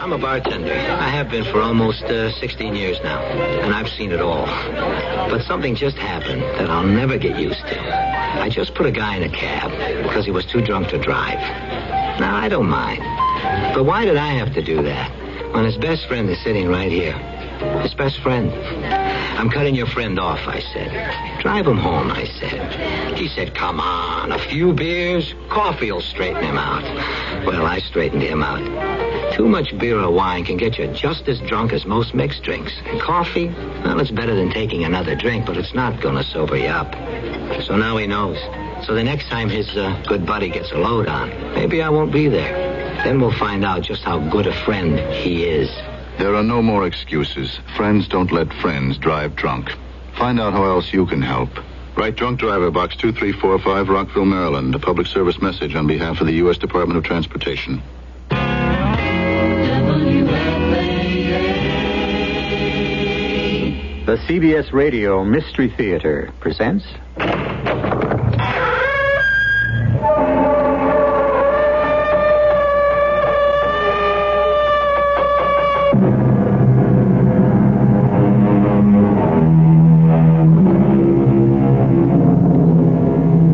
I'm a bartender. I have been for almost 16 years now, and I've seen it all. But something just happened that I'll never get used to. I just put a guy in a cab because he was too drunk to drive. Now, I don't mind. But why did I have to do that when his best friend is sitting right here? His best friend. I'm cutting your friend off, I said. Drive him home, I said. He said, come on, a few beers, coffee will straighten him out. Well, I straightened him out. Too much beer or wine can get you just as drunk as most mixed drinks. And coffee, well, it's better than taking another drink, but it's not going to sober you up. So now he knows. So the next time his good buddy gets a load on, maybe I won't be there. Then we'll find out just how good a friend he is. There are no more excuses. Friends don't let friends drive drunk. Find out how else you can help. Write Drunk Driver, Box 2345, Rockville, Maryland. A public service message on behalf of the U.S. Department of Transportation. The CBS Radio Mystery Theater presents...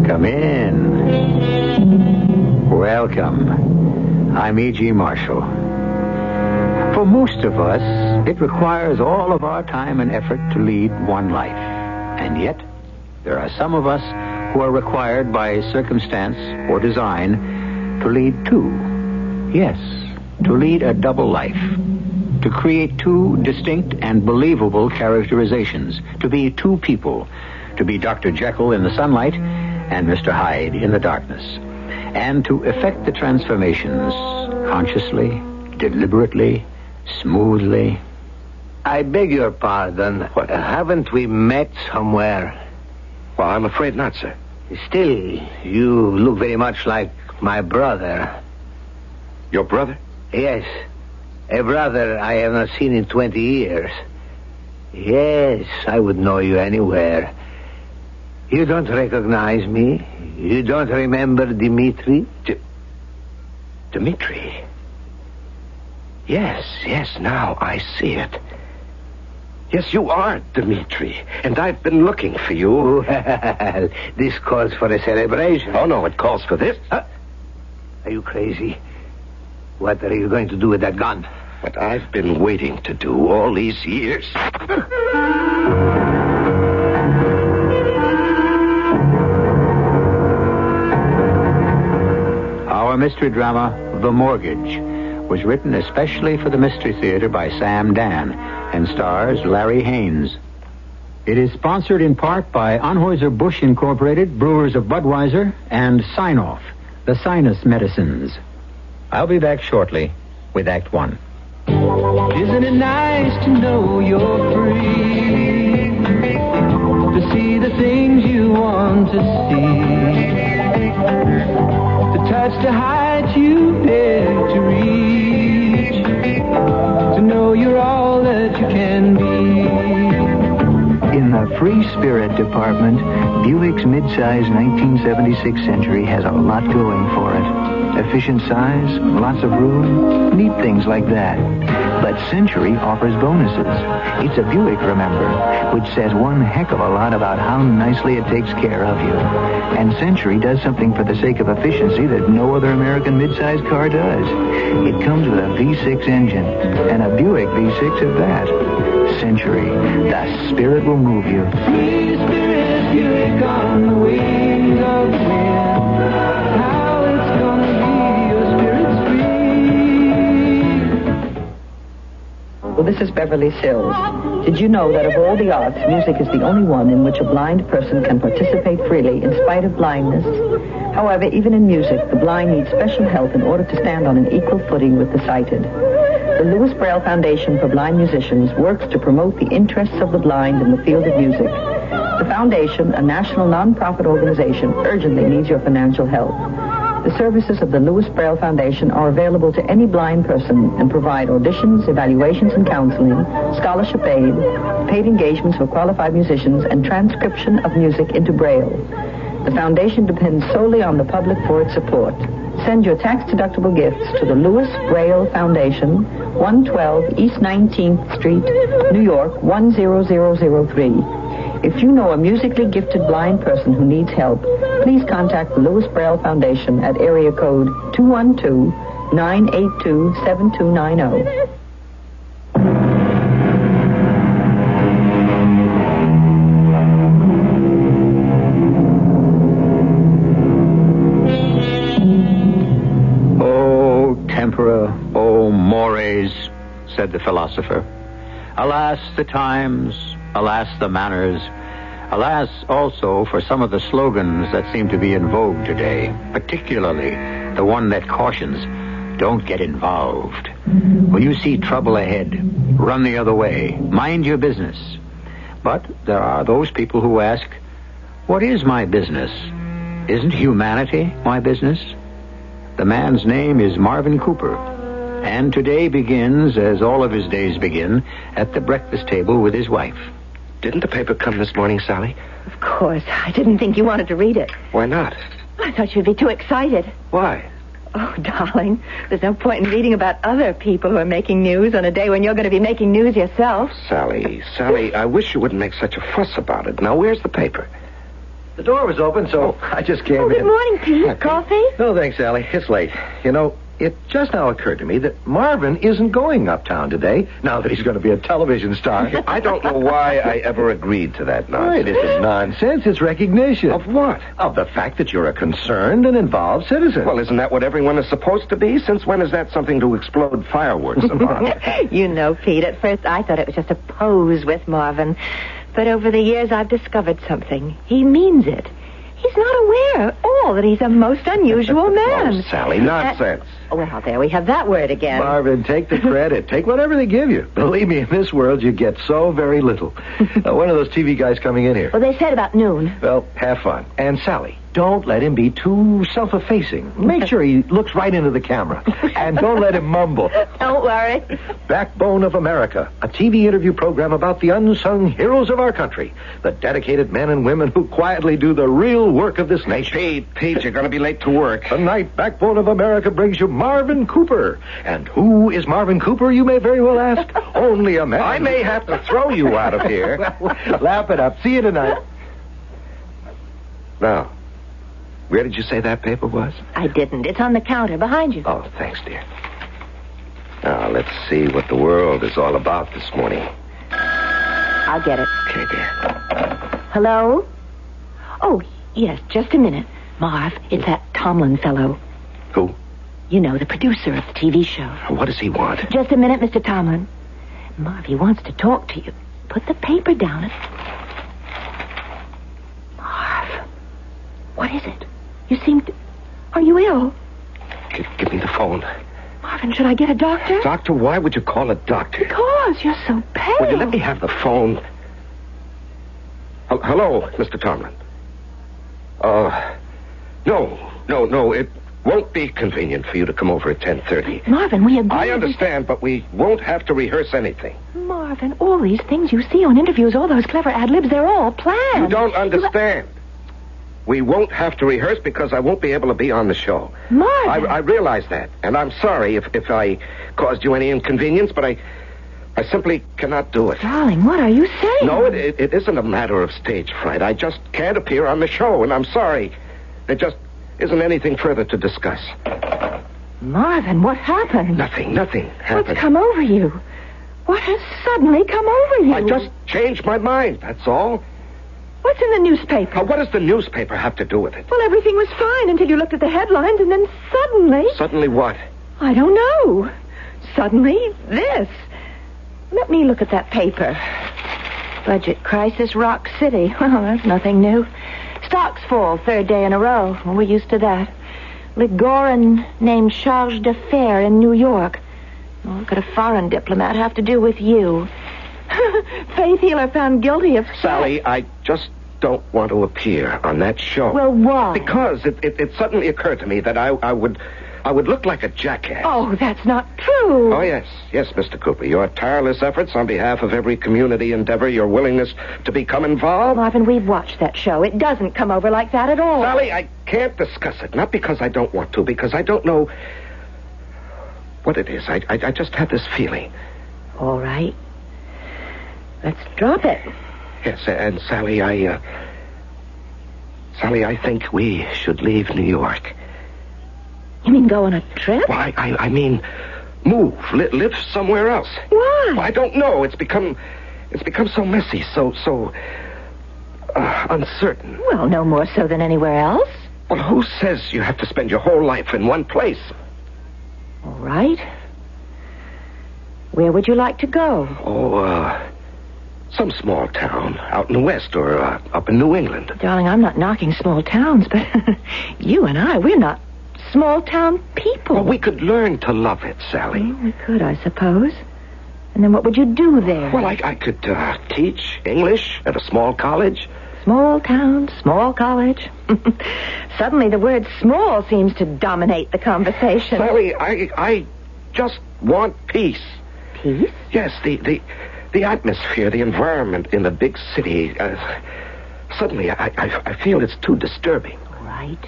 Come in. Welcome. I'm E.G. Marshall. For most of us, it requires all of our time and effort to lead one life. And yet, there are some of us who are required by circumstance or design to lead two. Yes, to lead a double life. To create two distinct and believable characterizations. To be two people. To be Dr. Jekyll in the sunlight and Mr. Hyde in the darkness. And to effect the transformations consciously, deliberately, smoothly. I beg your pardon. Haven't we met somewhere? Well, I'm afraid not, sir. Still, you look very much like my brother. Your brother? Yes. A brother I have not seen in 20 years. Yes, I would know you anywhere. You don't recognize me? You don't remember Dimitri? Dimitri? Yes, now I see it. Yes, you are Dimitri, and I've been looking for you. Well, this calls for a celebration. Oh, no, it calls for this. Are you crazy? What are you going to do with that gun? What I've been waiting to do all these years. Our mystery drama, The Mortgage, was written especially for the Mystery Theater by Sam Dan and stars Larry Haynes. It is sponsored in part by Anheuser-Busch Incorporated, Brewers of Budweiser, and Sign-Off, the sinus medicines. I'll be back shortly with Act One. Isn't it nice to know you're free? To see the things you want to see. To touch the heights you dare to reach. To know you're all that you can be. In the Free Spirit Department, Buick's midsize 1976 Century has a lot going for it. Efficient size, lots of room, neat things like that. But Century offers bonuses. It's a Buick, remember, which says one heck of a lot about how nicely it takes care of you. And Century does something for the sake of efficiency that no other American midsize car does. It comes with a V6 engine, and a Buick V6 at that. Century, the spirit will move you. Free spirit, Buick on the wings of the wind. How it's gonna be your spirit's free. Well, this is Beverly Sills. Did you know that of all the arts, music is the only one in which a blind person can participate freely in spite of blindness? However, even in music, the blind need special help in order to stand on an equal footing with the sighted. The Louis Braille Foundation for Blind Musicians works to promote the interests of the blind in the field of music. The foundation, a national non-profit organization, urgently needs your financial help. The services of the Louis Braille Foundation are available to any blind person and provide auditions, evaluations and counseling, scholarship aid, paid engagements for qualified musicians, and transcription of music into Braille. The foundation depends solely on the public for its support. Send your tax-deductible gifts to the Louis Braille Foundation, 112 East 19th Street, New York, 10003. If you know a musically gifted blind person who needs help, please contact the Louis Braille Foundation at area code 212-982-7290. O mores, said the philosopher. Alas, the times, alas, the manners, alas, also, for some of the slogans that seem to be in vogue today, particularly the one that cautions, don't get involved. When you see trouble ahead, run the other way, mind your business. But there are those people who ask, what is my business? Isn't humanity my business? The man's name is Marvin Cooper, and today begins, as all of his days begin, at the breakfast table with his wife. Didn't the paper come this morning, Sally? Of course. I didn't think you wanted to read it. Why not? I thought you'd be too excited. Why? Oh, darling, there's no point in reading about other people who are making news on a day when you're going to be making news yourself. Sally, I wish you wouldn't make such a fuss about it. Now, where's the paper? The door was open, so I just came in. Good morning, Pete. Hi, Pete. Coffee? No, thanks, Sally. It's late. You know, it just now occurred to me that Marvin isn't going uptown today, now that he's going to be a television star. I don't know why I ever agreed to that nonsense. It isn't nonsense. It's recognition. Of what? Of the fact that you're a concerned and involved citizen. Well, isn't that what everyone is supposed to be? Since when is that something to explode fireworks about? You know, Pete, at first I thought it was just a pose with Marvin. But over the years I've discovered something. He means it. He's not aware at all that he's a most unusual man. Oh, Sally, nonsense. Well, there we have that word again. Marvin, take the credit. Take whatever they give you. Believe me, in this world, you get so very little. When are those TV guys coming in here? Well, they said about noon. Well, have fun. And Sally, don't let him be too self-effacing. Make sure he looks right into the camera. And don't let him mumble. Don't worry. Backbone of America, a TV interview program about the unsung heroes of our country, the dedicated men and women who quietly do the real work of this nation. Pete, you're going to be late to work. Tonight, Backbone of America brings you Marvin Cooper. And who is Marvin Cooper, you may very well ask? Only a man. I may have to throw you out of here. Laugh it up. See you tonight. Now, where did you say that paper was? I didn't. It's on the counter behind you. Oh, thanks, dear. Now, let's see what the world is all about this morning. I'll get it. Okay, dear. Hello? Oh, yes, just a minute. Marv, it's that Tomlin fellow. Who? You know, the producer of the TV show. What does he want? Just a minute, Mr. Tomlin. Marv, he wants to talk to you. Put the paper down. Marv, what is it? You seem to... Are you ill? Give me the phone. Marvin, should I get a doctor? Doctor? Why would you call a doctor? Because you're so pale. Will you let me have the phone? Hello, Mr. Tomlin. No. It won't be convenient for you to come over at 10:30. Marvin, we agreed... I understand, but we won't have to rehearse anything. Marvin, all these things you see on interviews, all those clever ad-libs, they're all planned. You don't understand. We won't have to rehearse because I won't be able to be on the show. Marvin! I realize that, and I'm sorry if I caused you any inconvenience, but I simply cannot do it. Darling, what are you saying? No, it isn't a matter of stage fright. I just can't appear on the show, and I'm sorry. There just isn't anything further to discuss. Marvin, what happened? Nothing happened. What's come over you? What has suddenly come over you? I just changed my mind, that's all. What's in the newspaper? What does the newspaper have to do with it? Well, everything was fine until you looked at the headlines, and then suddenly... Suddenly what? I don't know. Suddenly, this. Let me look at that paper. Budget crisis, Rock City. Well, that's nothing new. Stocks fall, third day in a row. Well, we're used to that. Ligorin named charge d'affaires in New York. Well, what could a foreign diplomat have to do with you? Faith healer found guilty of... Sally, I just don't want to appear on that show. Well, why? Because it suddenly occurred to me that I would I would look like a jackass. Oh, that's not true. Oh, yes. Yes, Mr. Cooper. Your tireless efforts on behalf of every community endeavor, your willingness to become involved. Marvin, we've watched that show. It doesn't come over like that at all. Sally, I can't discuss it. Not because I don't want to, because I don't know what it is. I just have this feeling. All right. Let's drop it. Yes, and Sally, I think we should leave New York. You mean go on a trip? Well, I mean, move, live somewhere else. Why? Well, I don't know. It's become so messy, so uncertain. Well, no more so than anywhere else. Well, who says you have to spend your whole life in one place? All right. Where would you like to go? Oh, some small town out in the West or up in New England. Darling, I'm not knocking small towns, but you and we're not small-town people. Well, we could learn to love it, Sally. Well, we could, I suppose. And then what would you do there? Well, I could teach English at a small college. Small town, small college. Suddenly the word small seems to dominate the conversation. Sally, I just want peace. Peace? Yes, the atmosphere, the environment in the big city. Suddenly, I feel it's too disturbing. All right.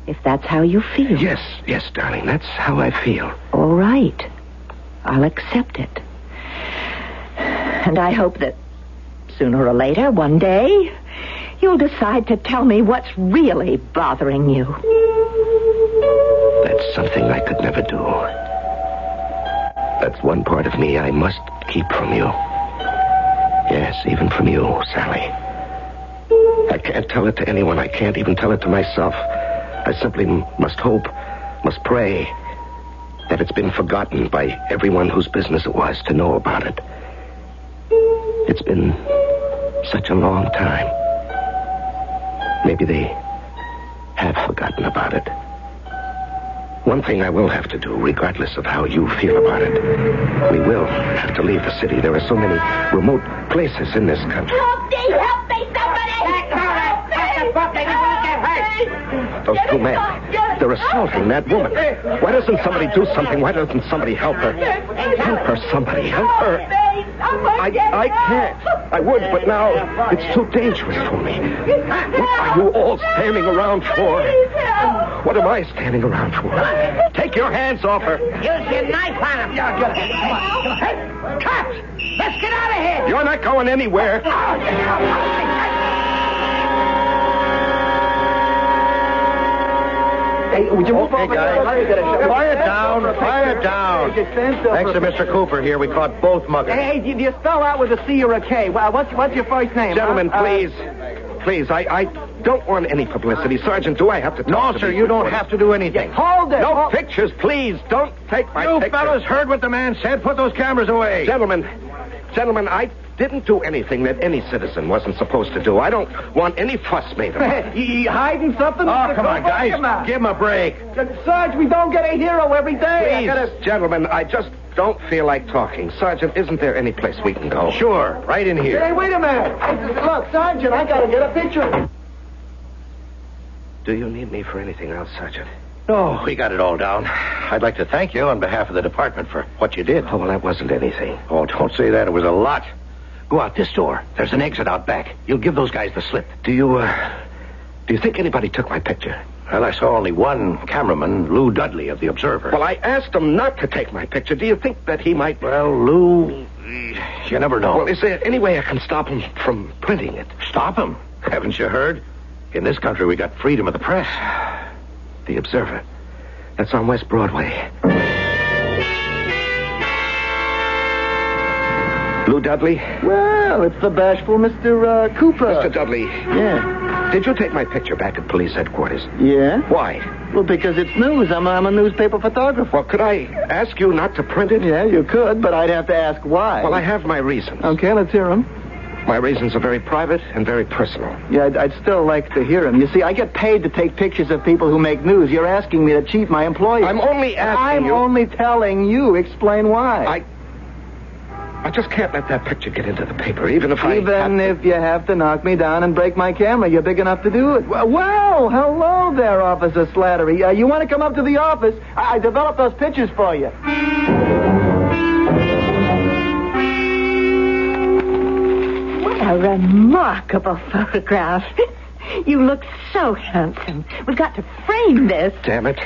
If that's how you feel. Yes, darling, that's how I feel. All right. I'll accept it. And I hope that sooner or later, one day, you'll decide to tell me what's really bothering you. That's something I could never do. That's one part of me I must keep from you. Yes, even from you, Sally. I can't tell it to anyone. I can't even tell it to myself. I simply must hope, must pray that it's been forgotten by everyone whose business it was to know about it. It's been such a long time. Maybe they have forgotten about it. One thing I will have to do, regardless of how you feel about it, we will have to leave the city. There are so many remote places in this country. Help me, somebody! Those two men, they're assaulting that woman. Why doesn't somebody do something? Why doesn't somebody help her? Help her, somebody. Help her. I can't. I would, but now it's too dangerous for me. What are you all standing around for? What am I standing around for? Take your hands off her. Use your knife on him. Hey, cops! Let's get out of here! You're not going anywhere. Hey, would you move over? Guys. Quiet down. Thanks to Mr. Cooper here, we caught both muggers. Hey, do you spell out with a C or a K? What's your first name? Gentlemen, please. Please, I don't want any publicity. Sergeant, do I have to talk to sir, you don't have to do anything. Hold it. No pictures, please. Don't take my pictures. You fellas heard what the man said. Put those cameras away. Gentlemen, I didn't do anything that any citizen wasn't supposed to do. I don't want any fuss made about it. You hiding something? Oh, come on, guys. Give him a break. Sarge, we don't get a hero every day. Please, gentlemen, I just don't feel like talking. Sergeant, isn't there any place we can go? Sure, right in here. Hey, wait a minute. Look, Sergeant, I gotta get a picture. Do you need me for anything else, Sergeant? No, we got it all down. I'd like to thank you on behalf of the department for what you did. Oh, well, that wasn't anything. Oh, don't say that. It was a lot. Go out this door. There's an exit out back. You'll give those guys the slip. Do you think anybody took my picture? Well, I saw only one cameraman, Lou Dudley of the Observer. Well, I asked him not to take my picture. Do you think that he might... Well, Lou, you never know. Well, is there any way I can stop him from printing it? Stop him? Haven't you heard? In this country, we got freedom of the press. The Observer. That's on West Broadway. Lou Dudley? Well, it's the bashful Mr. Cooper. Mr. Dudley. Yeah. Did you take my picture back at police headquarters? Yeah? Why? Well, because it's news. I'm a newspaper photographer. Well, could I ask you not to print it? Yeah, you could, but I'd have to ask why. Well, I have my reasons. Okay, let's hear them. My reasons are very private and very personal. Yeah, I'd still like to hear them. You see, I get paid to take pictures of people who make news. You're asking me to cheat my employees. I'm only asking you... I'm only telling you. Explain why. I just can't let that picture get into the paper, even if Even if you have to knock me down and break my camera, you're big enough to do it. Well, hello there, Officer Slattery. You want to come up to the office? I developed those pictures for you. What a remarkable photograph. You look so handsome. We've got to frame this. Damn it.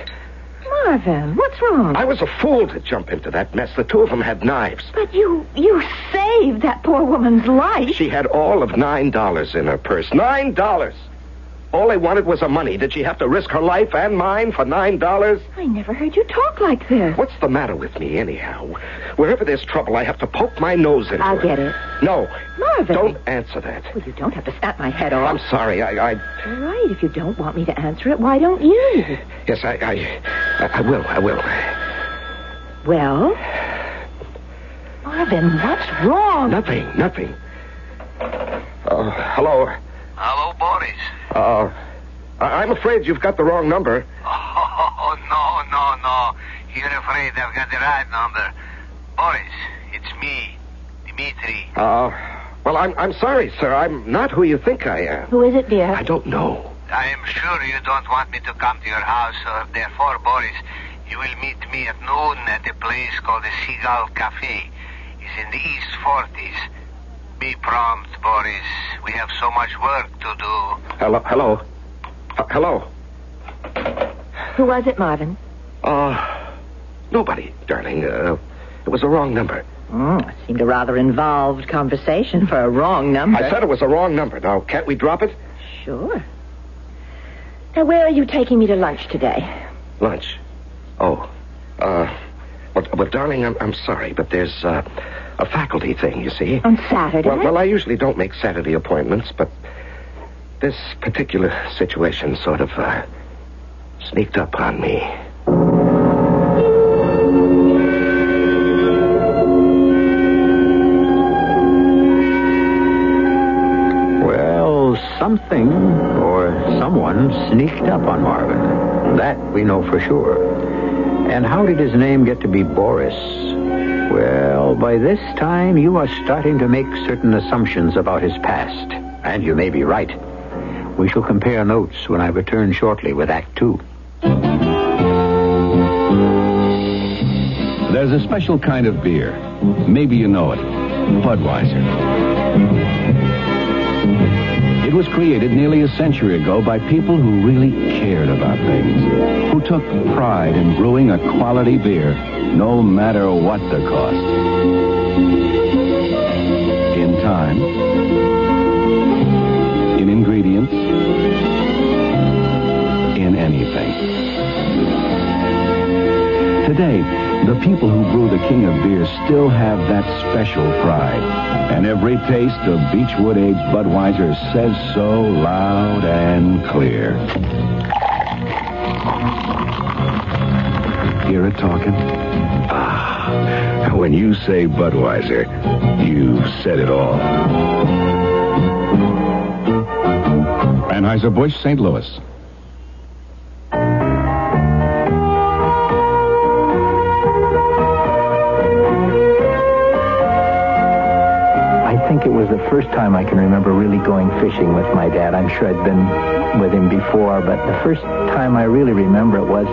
Marvin, what's wrong? I was a fool to jump into that mess. The two of them had knives. But you saved that poor woman's life. She had all of $9 in her purse. $9! All they wanted was her money. Did she have to risk her life and mine for $9? I never heard you talk like this. What's the matter with me, anyhow? Wherever there's trouble, I have to poke my nose into I'll get it. No. Marvin. Don't answer that. Well, you don't have to snap my head off. I'm sorry. All right, if you don't want me to answer it, why don't you? Yes, I will. I will. Well? Marvin, what's wrong? Nothing. Hello? Hello, Boris. I'm afraid you've got the wrong number. Oh, no. You're afraid I've got the right number. Boris, it's me, Dmitri. Well, I'm sorry, sir. I'm not who you think I am. Who is it, dear? I don't know. I am sure you don't want me to come to your house, so therefore, Boris, you will meet me at noon at a place called the Seagull Cafe. It's in the East 40s. Be prompt, Boris. We have so much work to do. Hello. Who was it, Marvin? Nobody, darling. It was a wrong number. It seemed a rather involved conversation for a wrong number. I said it was a wrong number. Now, can't we drop it? Sure. Now, where are you taking me to lunch today? Lunch? Well, darling, I'm sorry, but there's a faculty thing, you see. On Saturday? Well, I usually don't make Saturday appointments, but this particular situation sort of sneaked up on me. Well, something or someone sneaked up on Marvin. That we know for sure. And how did his name get to be Boris? Well, by this time, you are starting to make certain assumptions about his past. And you may be right. We shall compare notes when I return shortly with Act 2. There's a special kind of beer. Maybe you know it. Budweiser. It was created nearly a century ago by people who really cared about things, who took pride in brewing a quality beer, no matter what the cost. In time, in ingredients, in anything. Today, the people who brew the king of beer still have that special pride. And every taste of Beechwood-aged Budweiser says so loud and clear. Hear it talking? Ah, when you say Budweiser, you've said it all. Anheuser-Busch, St. Louis. It was the first time I can remember really going fishing with my dad. I'm sure I'd been with him before, but the first time I really remember it was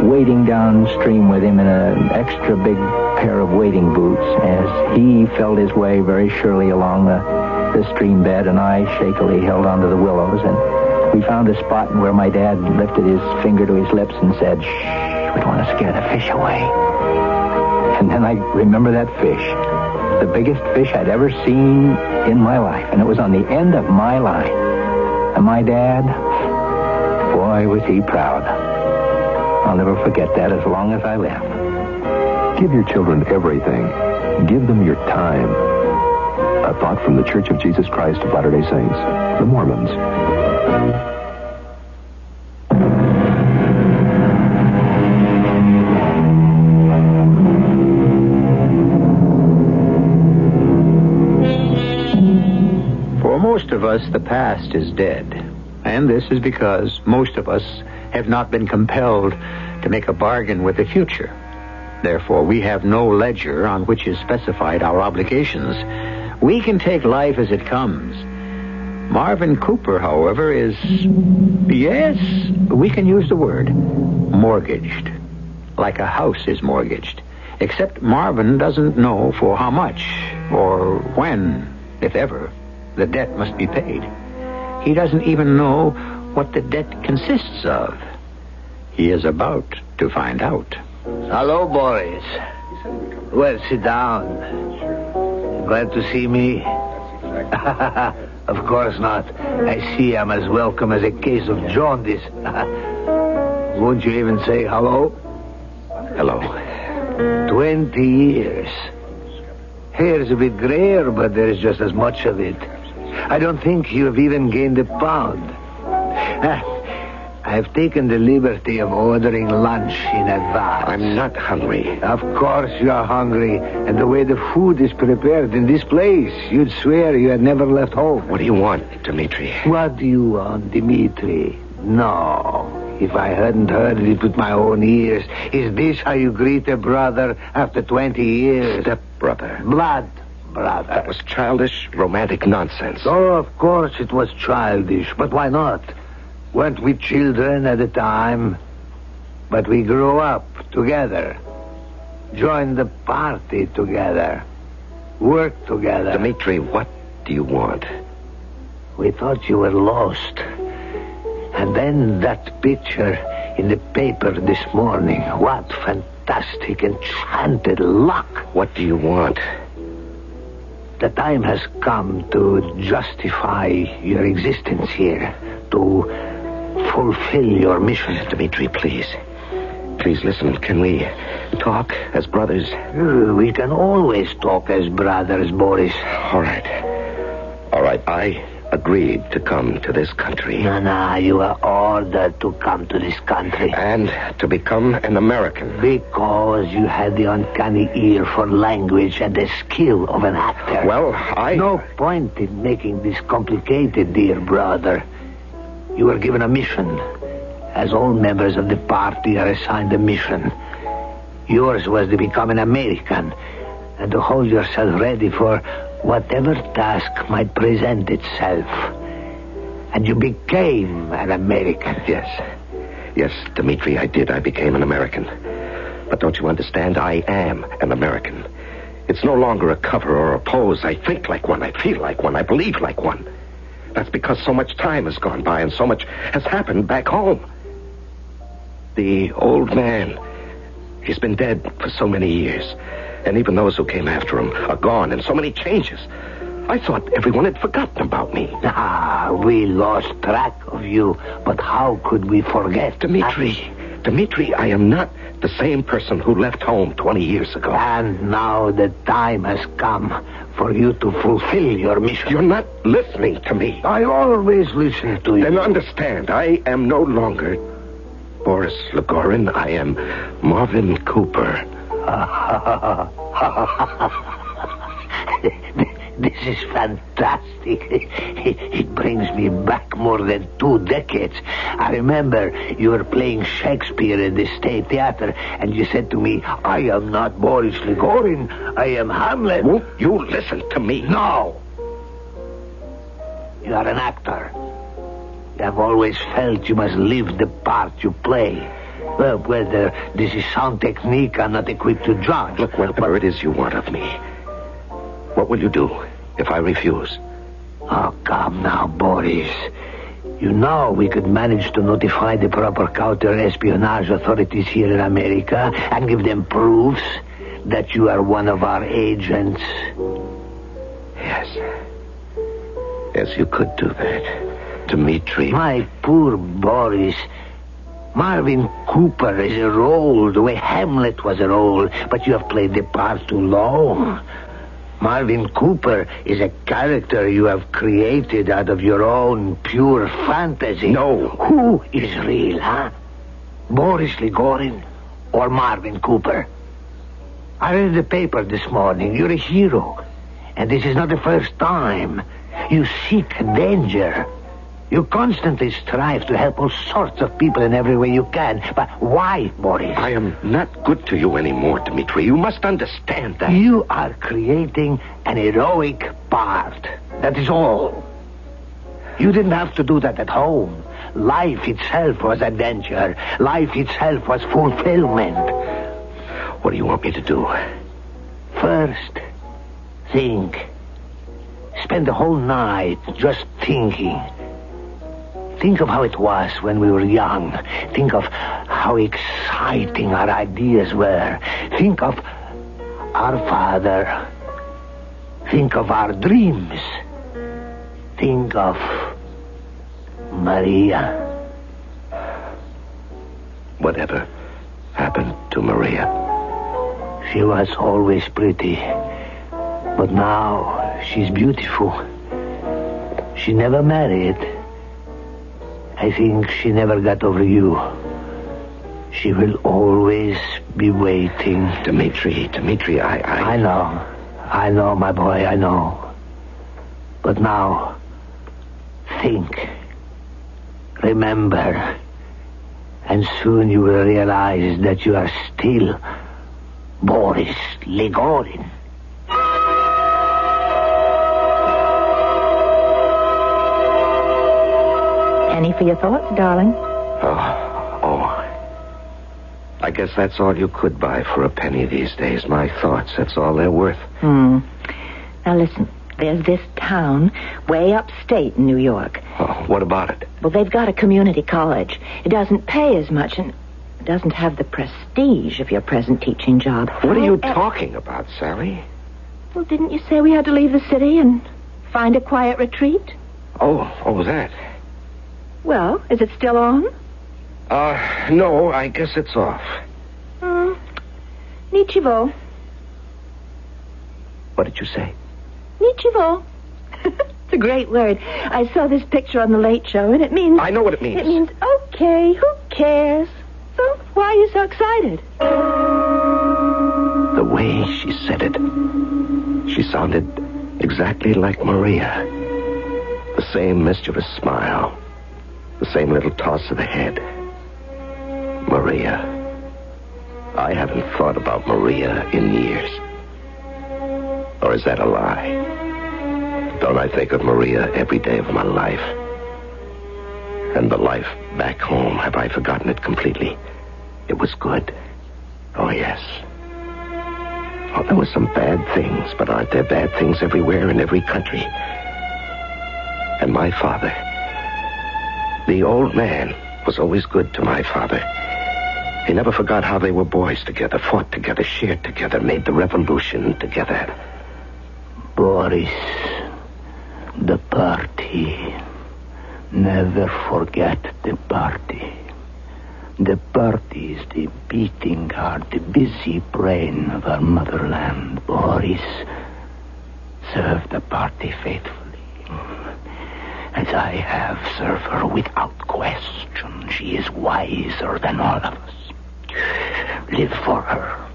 wading downstream with him in an extra big pair of wading boots as he felt his way very surely along the stream bed, and I shakily held onto the willows, and we found a spot where my dad lifted his finger to his lips and said, "Shh, we don't want to scare the fish away." And then I remember that fish. The biggest fish I'd ever seen in my life, and it was on the end of my line. And my dad, boy, was he proud. I'll never forget that as long as I live. Give your children everything. Give them your time. A thought from the Church of Jesus Christ of Latter-day Saints, the Mormons. For most of us, the past is dead. And this is because most of us have not been compelled to make a bargain with the future. Therefore, we have no ledger on which is specified our obligations. We can take life as it comes. Marvin Cooper, however, is, yes, we can use the word, mortgaged. Like a house is mortgaged. Except Marvin doesn't know for how much, or when, if ever, the debt must be paid. He doesn't even know what the debt consists of. He is about to find out. Hello, Boris. Well, sit down. Glad to see me? Of course not. I see I'm as welcome as a case of jaundice. Won't you even say hello? Hello. 20 years. Hair's a bit grayer, but there's just as much of it. I don't think you've even gained a pound. I've taken the liberty of ordering lunch in advance. I'm not hungry. Of course you're hungry. And the way the food is prepared in this place, you'd swear you had never left home. What do you want, Dmitri? What do you want, Dmitri? No. If I hadn't heard it with my own ears, is this how you greet a brother after 20 years? Step-brother. Blood brother. That was childish, romantic nonsense. Oh, of course it was childish. But why not? Weren't we children at the time? But we grew up together. Joined the party together. Worked together. Dmitri, what do you want? We thought you were lost. And then that picture in the paper this morning. What fantastic, enchanted luck. What do you want? The time has come to justify your existence here. To fulfill your mission. Dmitri, please. Please listen. Can we talk as brothers? We can always talk as brothers, Boris. All right. All right. I agreed to come to this country. No, you are ordered to come to this country. And to become an American. Because you had the uncanny ear for language and the skill of an actor. Well, No point in making this complicated, dear brother. You were given a mission. As all members of the party are assigned a mission. Yours was to become an American and to hold yourself ready for whatever task might present itself. And you became an American. Yes, Dmitri, I did. I became an American. But don't you understand? I am an American. It's no longer a cover or a pose. I think like one. I feel like one. I believe like one. That's because so much time has gone by and so much has happened back home. The old man, he's been dead for so many years. And even those who came after him are gone, and so many changes. I thought everyone had forgotten about me. We lost track of you, but how could we forget? Dmitri, I am not the same person who left home 20 years ago. And now the time has come for you to fulfill your mission. You're not listening to me. I always listen to you. Then understand, I am no longer Boris Legorin. I am Marvin Cooper. This is fantastic. It brings me back more than 2 decades. I remember you were playing Shakespeare at the State Theater, and you said to me, I am not Boris Legorin, I am Hamlet. Won't you listen to me? No. You are an actor. You have always felt you must live the part you play. Well, whether this is sound technique, I'm not equipped to judge. Look, whatever it is you want of me, what will you do if I refuse? Oh, come now, Boris. You know we could manage to notify the proper counter-espionage authorities here in America and give them proofs that you are one of our agents. Yes, you could do that, Dmitri. My poor Boris. Marvin Cooper is a role the way Hamlet was a role, but you have played the part too long. Marvin Cooper is a character you have created out of your own pure fantasy. No. Who is real, huh? Boris Legorin or Marvin Cooper? I read the paper this morning. You're a hero. And this is not the first time. You seek danger. You constantly strive to help all sorts of people in every way you can. But why, Boris? I am not good to you anymore, Dmitri. You must understand that. You are creating an heroic part. That is all. You didn't have to do that at home. Life itself was adventure. Life itself was fulfillment. What do you want me to do? First, think. Spend the whole night just thinking. Think of how it was when we were young. Think of how exciting our ideas were. Think of our father. Think of our dreams. Think of Maria. Whatever happened to Maria? She was always pretty. But now she's beautiful. She never married. I think she never got over you. She will always be waiting. Dmitri, I know, my boy, I know. But now, think. Remember. And soon you will realize that you are still Boris Ligorin. Penny for your thoughts, darling? Oh. I guess that's all you could buy for a penny these days. My thoughts, that's all they're worth. Now listen, there's this town way upstate in New York. Oh, what about it? Well, they've got a community college. It doesn't pay as much and it doesn't have the prestige of your present teaching job. What are you talking about, Sally? Well, didn't you say we had to leave the city and find a quiet retreat? Oh, that. Well, is it still on? No, I guess it's off. Nichivo. What did you say? Nichivo. It's a great word. I saw this picture on the Late Show, and it means... I know what it means. It means, okay, who cares? So, why are you so excited? The way she said it, she sounded exactly like Maria. The same mischievous smile. The same little toss of the head. Maria. I haven't thought about Maria in years. Or is that a lie? Don't I think of Maria every day of my life? And the life back home, have I forgotten it completely? It was good. Oh, yes. Oh, there were some bad things, but aren't there bad things everywhere in every country? And my father, the old man, was always good to my father. He never forgot how they were boys together, fought together, shared together, made the revolution together. Boris, the party. Never forget the party. The party is the beating heart, the busy brain of our motherland. Boris, serve the party faithfully. As I have served her without question. She is wiser than all of us. Live for her.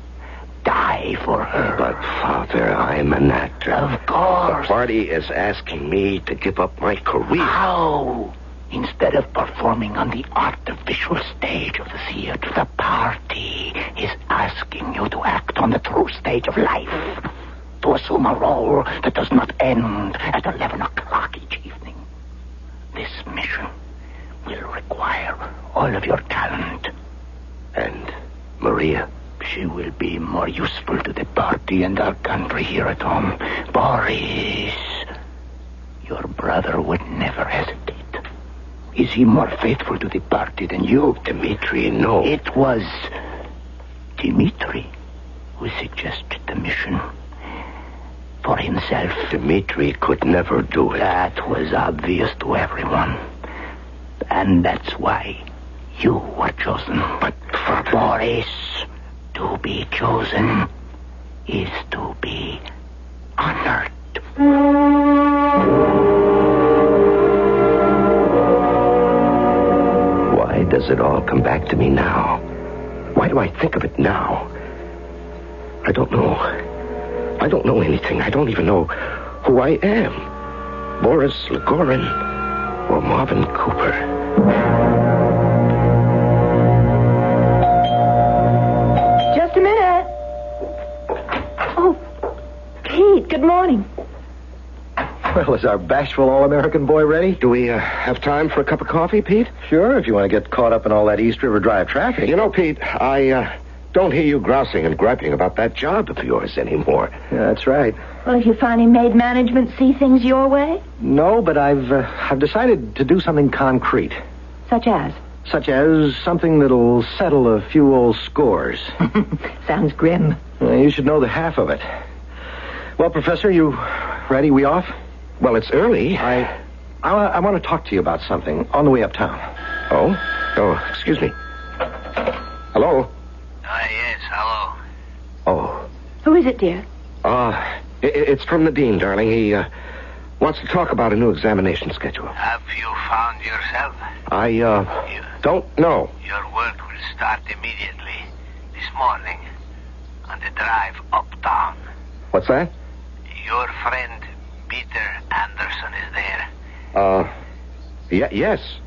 Die for her. But, Father, I'm an actor. Of course. The party is asking me to give up my career. How? Instead of performing on the artificial stage of the theater, the party is asking you to act on the true stage of life. To assume a role that does not end at 11 o'clock each evening. This mission will require all of your talent. And Maria? She will be more useful to the party and our country here at home. Boris, your brother would never hesitate. Is he more faithful to the party than you? Dmitri, no. It was Dmitri who suggested the mission for himself. Dmitri could never do it. That was obvious to everyone. And that's why you were chosen. But, Father... Boris, to be chosen is to be honored. Why does it all come back to me now? Why do I think of it now? I don't know. I don't know anything. I don't even know who I am. Boris Ligorin. for Marvin Cooper. Just a minute. Oh, Pete, good morning. Well, is our bashful all-American boy ready? Do we have time for a cup of coffee, Pete? Sure, if you want to get caught up in all that East River Drive traffic. You know, Pete, I don't hear you grousing and griping about that job of yours anymore. Yeah, that's right. Well, have you finally made management see things your way? No, but I've decided to do something concrete. Such as? Such as something that'll settle a few old scores. Sounds grim. You should know the half of it. Well, Professor, you ready? We off? Well, it's early. I want to talk to you about something on the way uptown. Oh? Oh, excuse me. Hello? Yes, hello. Oh. Who is it, dear? It's from the dean, darling. He wants to talk about a new examination schedule. Have you found yourself? I don't know. Your work will start immediately this morning on the drive uptown. What's that? Your friend Peter Anderson is there. Yes.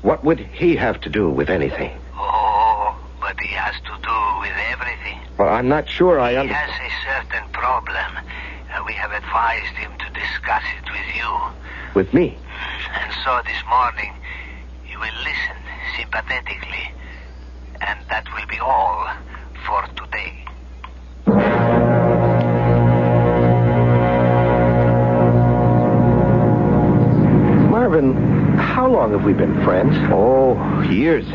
What would he have to do with anything? Oh, but he has to do with everything. Well, I'm not sure He has a certain problem. We have advised him to discuss it with you. With me? And so this morning, you will listen sympathetically. And that will be all for today. Marvin, how long have we been friends? Oh, years.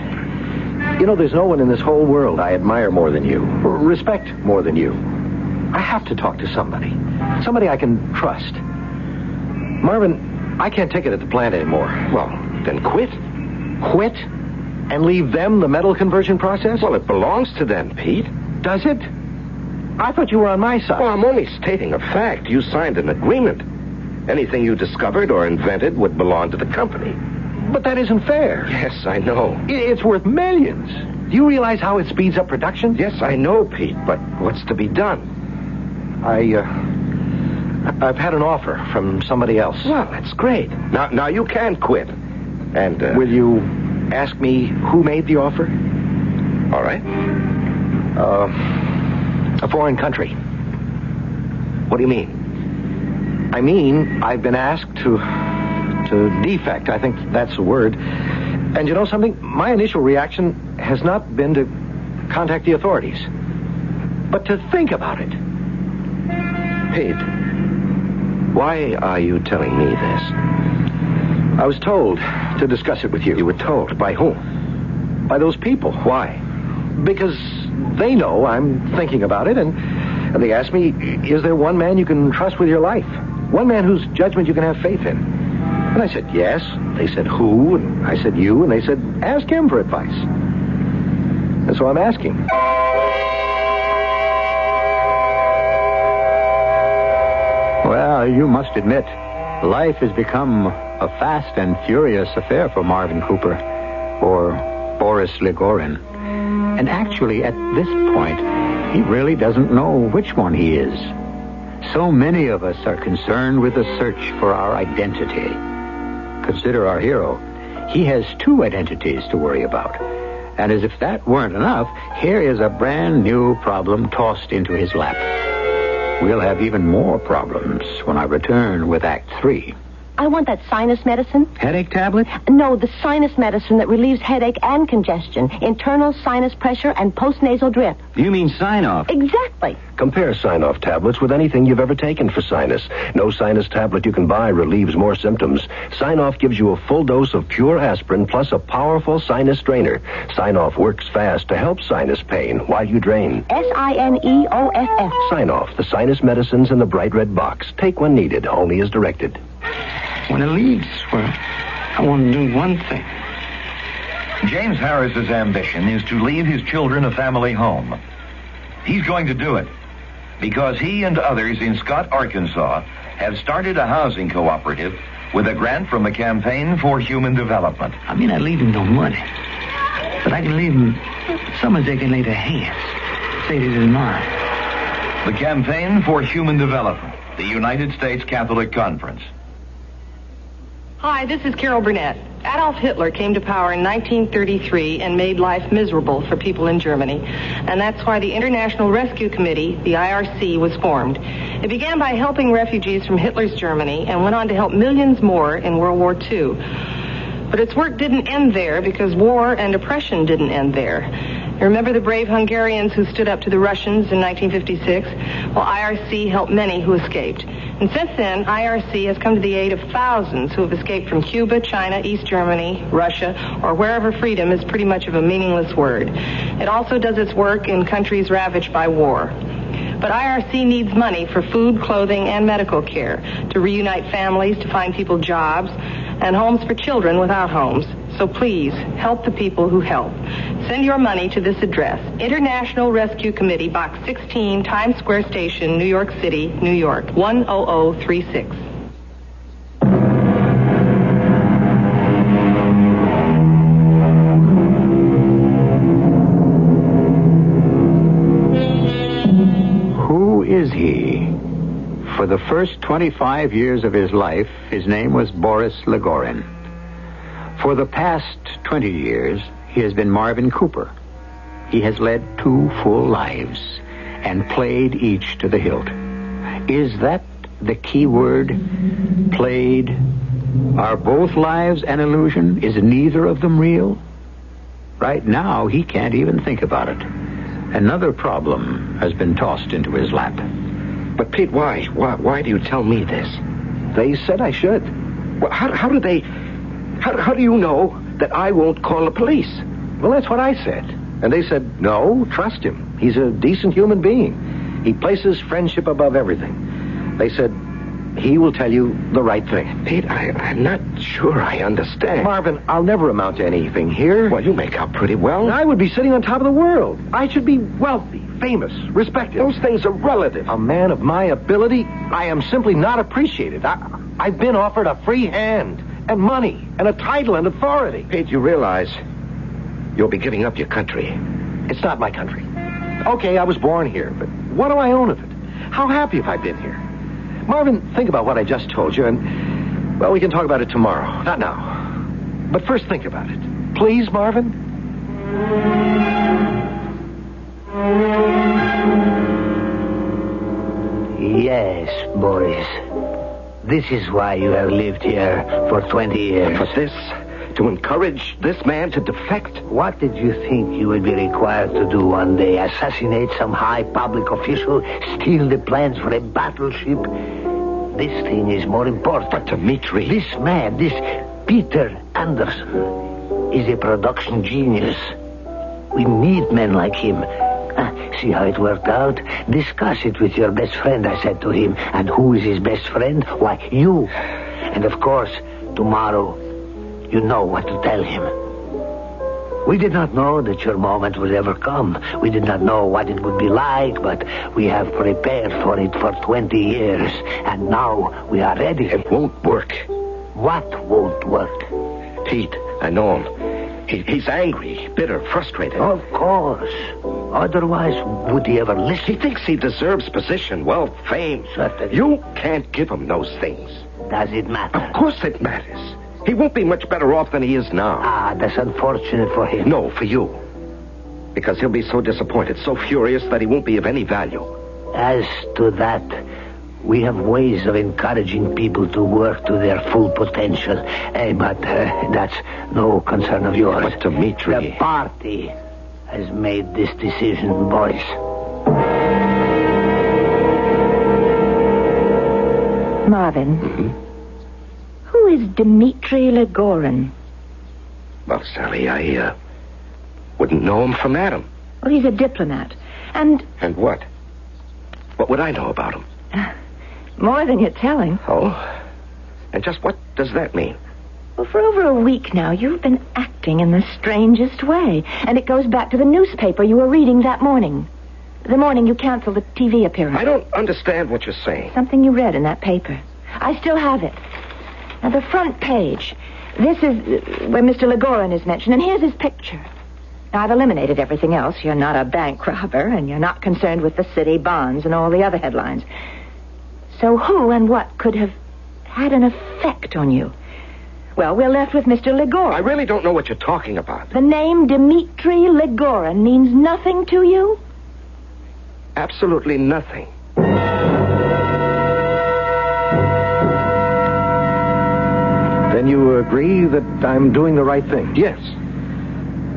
You know, there's no one in this whole world I admire more than you, or respect more than you. I have to talk to somebody. Somebody I can trust. Marvin, I can't take it at the plant anymore. Well, then quit. Quit? And leave them the metal conversion process? Well, it belongs to them, Pete. Does it? I thought you were on my side. Well, I'm only stating a fact. You signed an agreement. Anything you discovered or invented would belong to the company. But that isn't fair. Yes, I know. It's worth millions. Do you realize how it speeds up production? Yes, I know, Pete, but what's to be done? I've had an offer from somebody else. Well, that's great. Now you can quit. And, Will you ask me who made the offer? All right. A foreign country. What do you mean? I mean, I've been asked to defect. I think that's the word. And you know something? My initial reaction has not been to contact the authorities, but to think about it. Pete, why are you telling me this? I was told to discuss it with you. You were told? By whom? By those people. Why? Because they know I'm thinking about it, and they asked me, is there one man you can trust with your life? One man whose judgment you can have faith in? And I said, yes. They said, who? And I said, you. And they said, ask him for advice. And so I'm asking. Well, you must admit, life has become a fast and furious affair for Marvin Cooper, or Boris Ligorin. And actually, at this point, he really doesn't know which one he is. So many of us are concerned with the search for our identity. Consider our hero. He has two identities to worry about. And as if that weren't enough, here is a brand new problem tossed into his lap. We'll have even more problems when I return with Act 3. I want that sinus medicine. Headache tablet? No, the sinus medicine that relieves headache and congestion, internal sinus pressure, and postnasal drip. You mean sign-off? Exactly. Compare sign-off tablets with anything you've ever taken for sinus. No sinus tablet you can buy relieves more symptoms. Sign-off gives you a full dose of pure aspirin plus a powerful sinus drainer. Sign-off works fast to help sinus pain while you drain. Sineoff. Sign-off, the sinus medicines in the bright red box. Take when needed, only as directed. When it leaves, well, I want to do one thing. James Harris's ambition is to leave his children a family home. He's going to do it because he and others in Scott, Arkansas, have started a housing cooperative with a grant from the Campaign for Human Development. I mean, I leave him no money, but I can leave him somewhere they can lay their hands, say it is mine. The Campaign for Human Development, the United States Catholic Conference. Hi, this is Carol Burnett. Adolf Hitler came to power in 1933 and made life miserable for people in Germany. And that's why the International Rescue Committee, the IRC, was formed. It began by helping refugees from Hitler's Germany and went on to help millions more in World War II. But its work didn't end there because war and oppression didn't end there. You remember the brave Hungarians who stood up to the Russians in 1956? Well, IRC helped many who escaped. And since then, IRC has come to the aid of thousands who have escaped from Cuba, China, East Germany, Russia, or wherever freedom is pretty much of a meaningless word. It also does its work in countries ravaged by war. But IRC needs money for food, clothing, and medical care, to reunite families, to find people jobs, and homes for children without homes. So please, help the people who help. Send your money to this address, International Rescue Committee, Box 16, Times Square Station, New York City, New York, 10036. Who is he? For the first 25 years of his life, his name was Boris Legorin. For the past 20 years, he has been Marvin Cooper. He has led 2 full lives and played each to the hilt. Is that the key word? Played? Are both lives an illusion? Is neither of them real? Right now, he can't even think about it. Another problem has been tossed into his lap. But, Pete, why? Why do you tell me this? They said I should. Well, how do they... How do you know that I won't call the police? Well, that's what I said. And they said, no, trust him. He's a decent human being. He places friendship above everything. They said, he will tell you the right thing. Pete, I'm not sure I understand. Marvin, I'll never amount to anything here. Well, you make out pretty well. I would be sitting on top of the world. I should be wealthy, famous, respected. Those things are relative. A man of my ability, I am simply not appreciated. I've been offered a free hand and money and a title and authority. Pete, you realize you'll be giving up your country. It's not my country. Okay, I was born here, but what do I own of it? How happy have I been here? Marvin, think about what I just told you, and, well, we can talk about it tomorrow. Not now. But first think about it. Please, Marvin? Yes, Boris. This is why you have lived here for 20 years. For this? To encourage this man to defect? What did you think you would be required to do one day? Assassinate some high public official? Steal the plans for a battleship? This thing is more important. But Dmitri... This man, this Peter Anderson, is a production genius. We need men like him. See how it worked out? Discuss it with your best friend, I said to him. And who is his best friend? Why, you. And of course, tomorrow, you know what to tell him. We did not know that your moment would ever come. We did not know what it would be like, but we have prepared for it for 20 years. And now we are ready. It won't work. What won't work? Pete, I know him. He's angry, bitter, frustrated. Of course. Otherwise, would he ever listen? He thinks he deserves position, wealth, fame. Certainly. You can't give him those things. Does it matter? Of course it matters. He won't be much better off than he is now. Ah, that's unfortunate for him. No, for you. Because he'll be so disappointed, so furious that he won't be of any value. As to that, we have ways of encouraging people to work to their full potential. But that's no concern of yours. But Dmitri... The party has made this decision, boys. Marvin. Mm-hmm. Who is Dmitri Legorin? Well, Sally, I wouldn't know him from Adam. Well, he's a diplomat. And what? What would I know about him? More than you're telling. Oh? And just what does that mean? Well, for over a week now, you've been acting in the strangest way. And it goes back to the newspaper you were reading that morning. The morning you canceled the TV appearance. I don't understand what you're saying. Something you read in that paper. I still have it. Now, the front page. This is where Mr. Legorin is mentioned, and here's his picture. Now, I've eliminated everything else. You're not a bank robber, and you're not concerned with the city bonds and all the other headlines. So who and what could have had an effect on you? Well, we're left with Mr. Legorin. I really don't know what you're talking about. The name Dmitri Legorin means nothing to you? Absolutely nothing. Then you agree that I'm doing the right thing? Yes.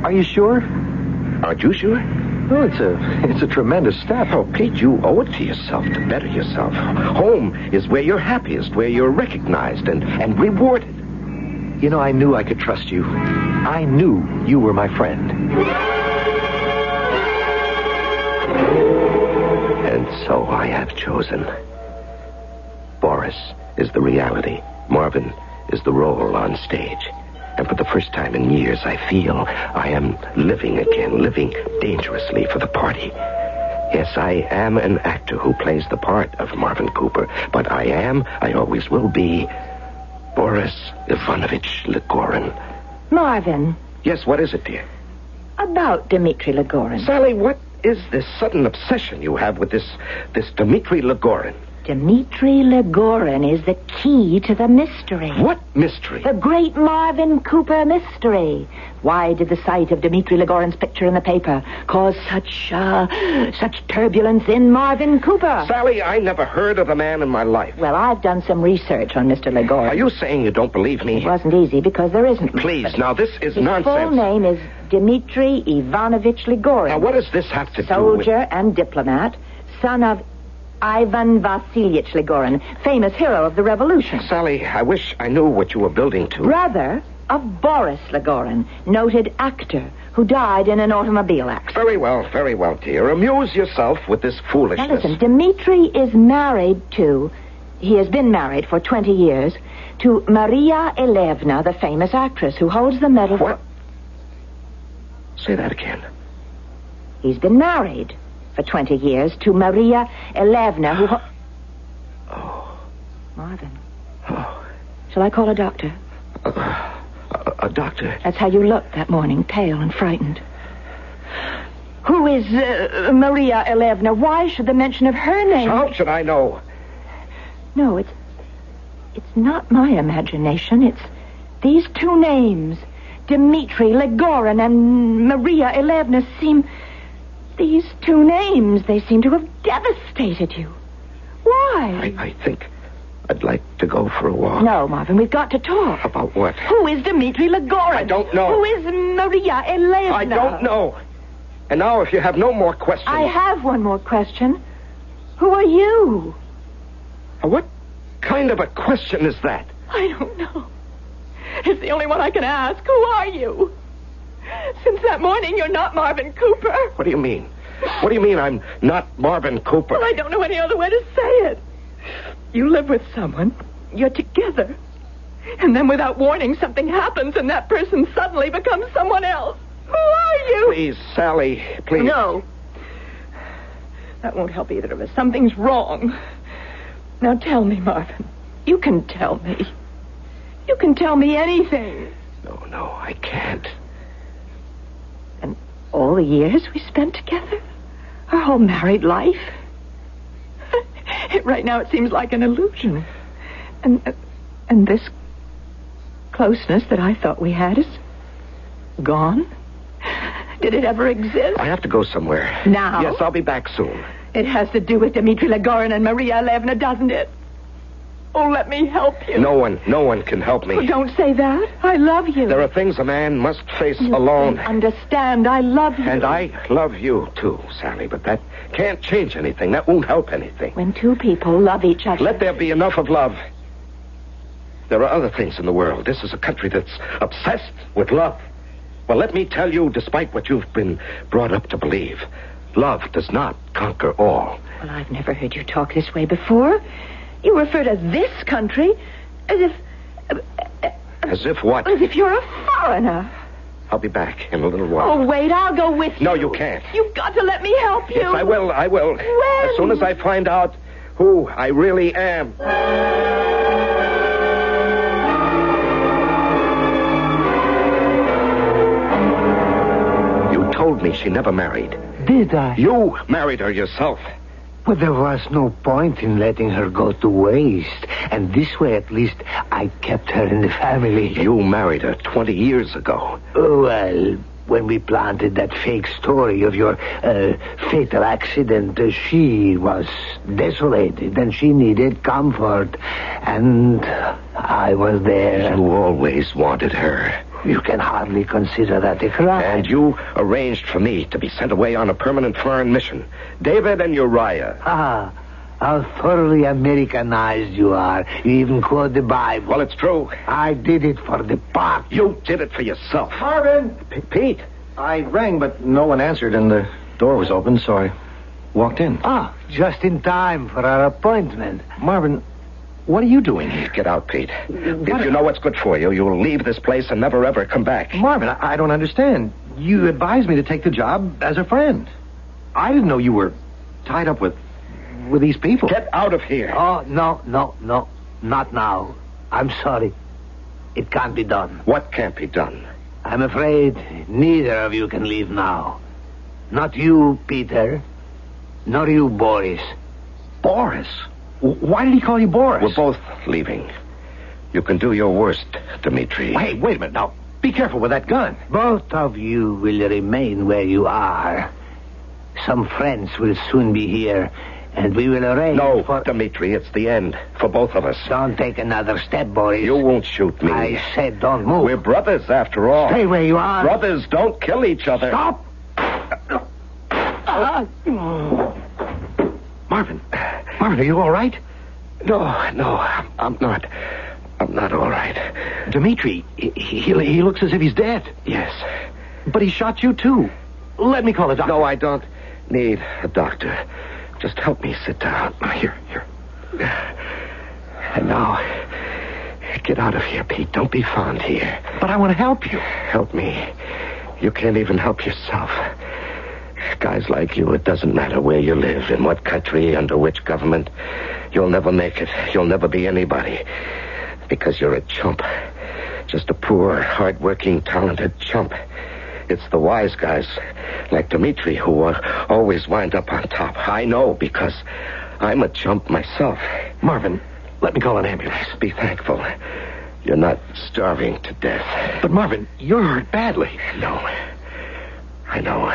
Are you sure? Aren't you sure? Well, it's a tremendous step. Oh, Pete, you owe it to yourself to better yourself. Home is where you're happiest, where you're recognized and rewarded. You know, I knew I could trust you. I knew you were my friend. And so I have chosen. Boris is the reality. Marvin is the role on stage. And for the first time in years, I feel I am living again, living dangerously for the party. Yes, I am an actor who plays the part of Marvin Cooper, but I always will be, Boris Ivanovich Legorin. Marvin. Yes, what is it, dear? About Dmitri Legorin. Sally, what is this sudden obsession you have with this Dmitri Legorin? Dmitri Legorin is the key to the mystery. What mystery? The great Marvin Cooper mystery. Why did the sight of Dmitri Legorin's picture in the paper cause such turbulence in Marvin Cooper? Sally, I never heard of the man in my life. Well, I've done some research on Mr. Legorin. Are you saying you don't believe me? It wasn't easy because there isn't. Please, now this is His nonsense. His full name is Dmitri Ivanovich Legorin. Now, what does this have to do with... Soldier and diplomat, son of Ivan Vasilyich Legorin, famous hero of the revolution. Sally, I wish I knew what you were building to. Brother of Boris Legorin, noted actor who died in an automobile accident. Very well, dear. Amuse yourself with this foolishness. Now listen, Dmitri is married to... He has been married for 20 years to Maria Elevna, the famous actress who holds the medal What? Say that again. He's been married for 20 years to Maria Elevna, who... Oh. Marvin. Oh. Shall I call a doctor? A doctor? That's how you looked that morning, pale and frightened. Who is Maria Elevna? Why should the mention of her name... How should I know? No, it's not my imagination. It's these two names. Dmitri Legorin and Maria Elevna seem... These two names, they seem to have devastated you. Why? I think I'd like to go for a walk. No, Marvin, we've got to talk. About what? Who is Dmitri Legorin? I don't know. Who is Maria Elevna? I don't know. And now, if you have no more questions... I have one more question. Who are you? What kind of a question is that? I don't know. It's the only one I can ask. Who are you? Since that morning, you're not Marvin Cooper. What do you mean? What do you mean I'm not Marvin Cooper? Well, I don't know any other way to say it. You live with someone. You're together. And then without warning, something happens and that person suddenly becomes someone else. Who are you? Please, Sally, please. No. That won't help either of us. Something's wrong. Now tell me, Marvin. You can tell me. You can tell me anything. No, I can't. And all the years we spent together? Our whole married life? Right now it seems like an illusion. And this closeness that I thought we had is gone? Did it ever exist? I have to go somewhere. Now? Yes, I'll be back soon. It has to do with Dmitri Legorin and Maria Elevna, doesn't it? Oh, let me help you. No one can help me. Oh, don't say that. I love you. There are things a man must face You alone. don't understand. I love you. And I love you, too, Sally, but that can't change anything. That won't help anything. When two people love each other... Let there be enough of love. There are other things in the world. This is a country that's obsessed with love. Well, let me tell you, despite what you've been brought up to believe, love does not conquer all. Well, I've never heard you talk this way before. You refer to this country as if... As if what? As if you're a foreigner. I'll be back in a little while. Oh, wait, I'll go with you. No, you can't. You've got to let me help you. Yes, I will. When? As soon as I find out who I really am. You told me she never married. Did I? You married her yourself. But there was no point in letting her go to waste. And this way, at least, I kept her in the family. You married her 20 years ago. Well, when we planted that fake story of your fatal accident, she was desolated and she needed comfort. And I was there. You always wanted her. You can hardly consider that a crime. And you arranged for me to be sent away on a permanent foreign mission. David and Uriah. Ah, how thoroughly Americanized you are. You even quote the Bible. Well, it's true. I did it for the part. You did it for yourself. Marvin! Pete! I rang, but no one answered, and the door was open, so I walked in. Ah, just in time for our appointment. Marvin, what are you doing here? Get out, Pete. If you know what's good for you, you'll leave this place and never, ever come back. Marvin, I don't understand. You advised me to take the job as a friend. I didn't know you were tied up with these people. Get out of here. Oh, no. Not now. I'm sorry. It can't be done. What can't be done? I'm afraid neither of you can leave now. Not you, Peter. Nor you, Boris. Boris? Why did he call you Boris? We're both leaving. You can do your worst, Dmitri. Hey, wait a minute now. Be careful with that gun. Both of you will remain where you are. Some friends will soon be here, and we will arrange No, Dmitri, it's the end for both of us. Don't take another step, Boris. You won't shoot me. I said don't move. We're brothers, after all. Stay where you are. Brothers don't kill each other. Stop! Marvin, are you all right? No, I'm not. I'm not all right. Dmitri, he looks as if he's dead. Yes. But he shot you, too. Let me call a doctor. No, I don't need a doctor. Just help me sit down. Here. And now, get out of here, Pete. Don't be fond here. But I want to help you. Help me. You can't even help yourself. Guys like you, it doesn't matter where you live, in what country, under which government. You'll never make it. You'll never be anybody. Because you're a chump. Just a poor, hard-working, talented chump. It's the wise guys, like Dmitri, who always wind up on top. I know, because I'm a chump myself. Marvin, let me call an ambulance. Be thankful. You're not starving to death. But, Marvin, you're hurt badly. No. I know.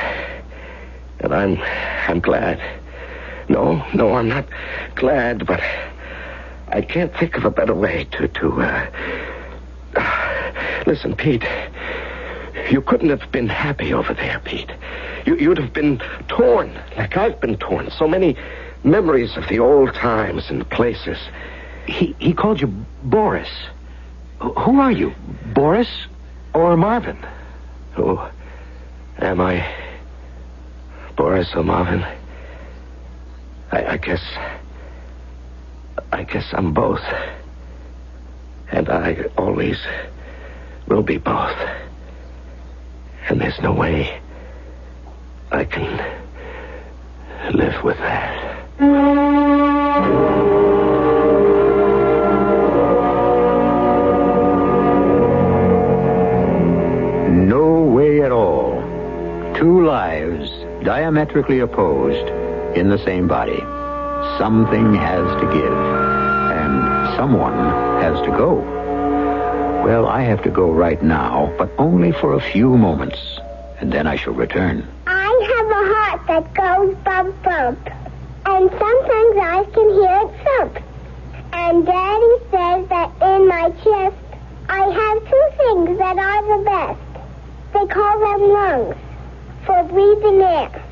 And I'm glad. No, I'm not glad, but I can't think of a better way to listen, Pete. You couldn't have been happy over there, Pete. You'd have been torn, like I've been torn. So many memories of the old times and places. He called you Boris. Who are you? Boris or Marvin? Who am I? Boris or Marvin? I guess I'm both. And I always will be both. And there's no way I can live with that. No way at all. Two lives diametrically opposed in the same body. Something has to give, and someone has to go. Well, I have to go right now, but only for a few moments, and then I shall return. I have a heart that goes bump bump, and sometimes I can hear it thump. And Daddy says that in my chest I have two things that are the best. They call them lungs, for breathing air.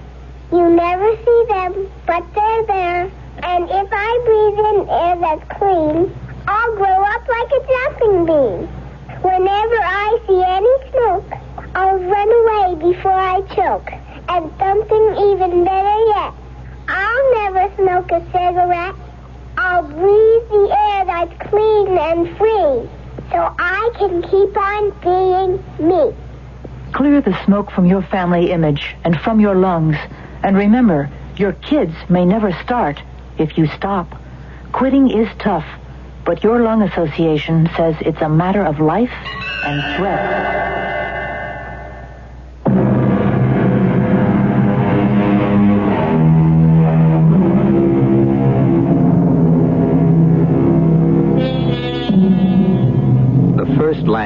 You never see them, but they're there. And if I breathe in air that's clean, I'll grow up like a jumping bean. Whenever I see any smoke, I'll run away before I choke. And something even better yet, I'll never smoke a cigarette. I'll breathe the air that's clean and free, so I can keep on being me. Clear the smoke from your family image and from your lungs. And remember, your kids may never start if you stop. Quitting is tough, but your lung association says it's a matter of life and threat.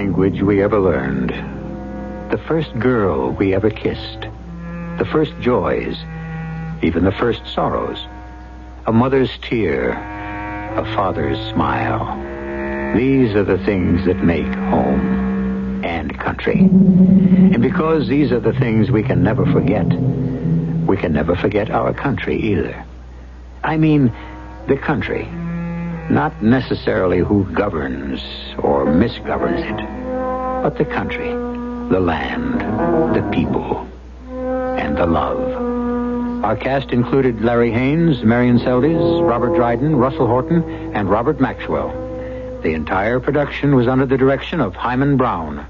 language we ever learned, the first girl we ever kissed, the first joys, even the first sorrows, a mother's tear, a father's smile. These are the things that make home and country. And because these are the things we can never forget, we can never forget our country either. I mean, the country. Not necessarily who governs or misgoverns it, but the country, the land, the people, and the love. Our cast included Larry Haynes, Marion Seldes, Robert Dryden, Russell Horton, and Robert Maxwell. The entire production was under the direction of Hyman Brown.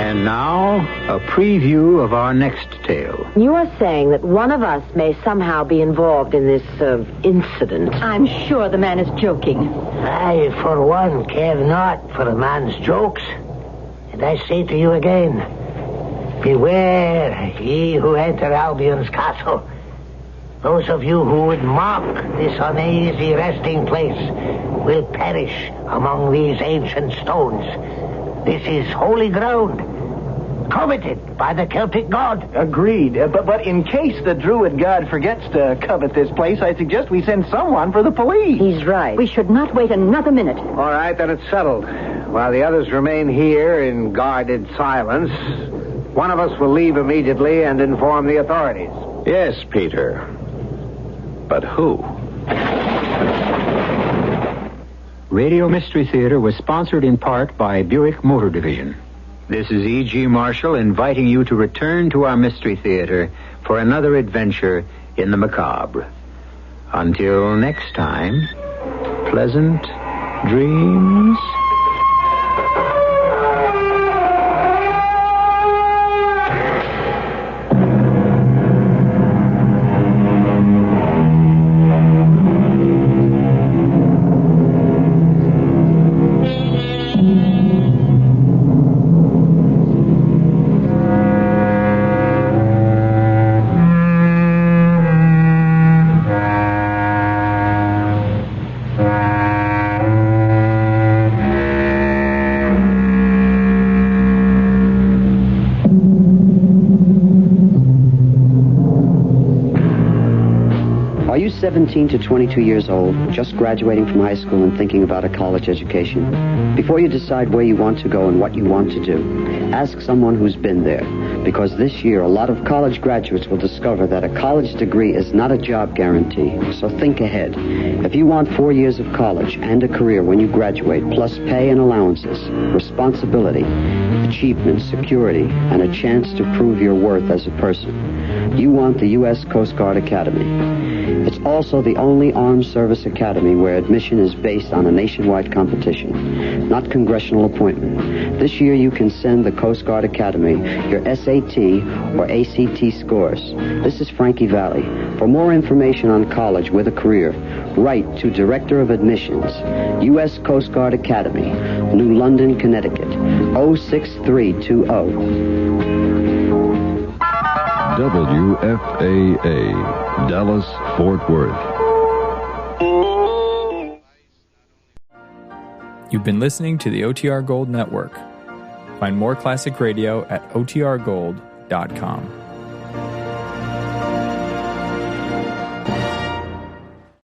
And now, a preview of our next tale. You are saying that one of us may somehow be involved in this incident. I'm sure the man is joking. I, for one, care not for a man's jokes. And I say to you again, beware ye who enter Albion's castle. Those of you who would mock this uneasy resting place will perish among these ancient stones. This is holy ground, coveted by the Celtic god. Agreed. But in case the druid god forgets to covet this place, I suggest we send someone for the police. He's right. We should not wait another minute. All right, then it's settled. While the others remain here in guarded silence, one of us will leave immediately and inform the authorities. Yes, Peter. But who? Radio Mystery Theater was sponsored in part by Buick Motor Division. This is E.G. Marshall inviting you to return to our Mystery Theater for another adventure in the macabre. Until next time, pleasant dreams. Are you 17 to 22 years old, just graduating from high school and thinking about a college education? Before you decide where you want to go and what you want to do, ask someone who's been there. Because this year, a lot of college graduates will discover that a college degree is not a job guarantee. So think ahead. If you want 4 years of college and a career when you graduate, plus pay and allowances, responsibility, achievement, security, and a chance to prove your worth as a person, you want the U.S. Coast Guard Academy. It's also the only armed service academy where admission is based on a nationwide competition, not congressional appointment. This year you can send the Coast Guard Academy your SAT or ACT scores. This is Frankie Valli. For more information on college with a career, write to Director of Admissions, U.S. Coast Guard Academy, New London, Connecticut, 06320. WFAA, Dallas, Fort Worth. You've been listening to the OTR Gold Network. Find more classic radio at otrgold.com.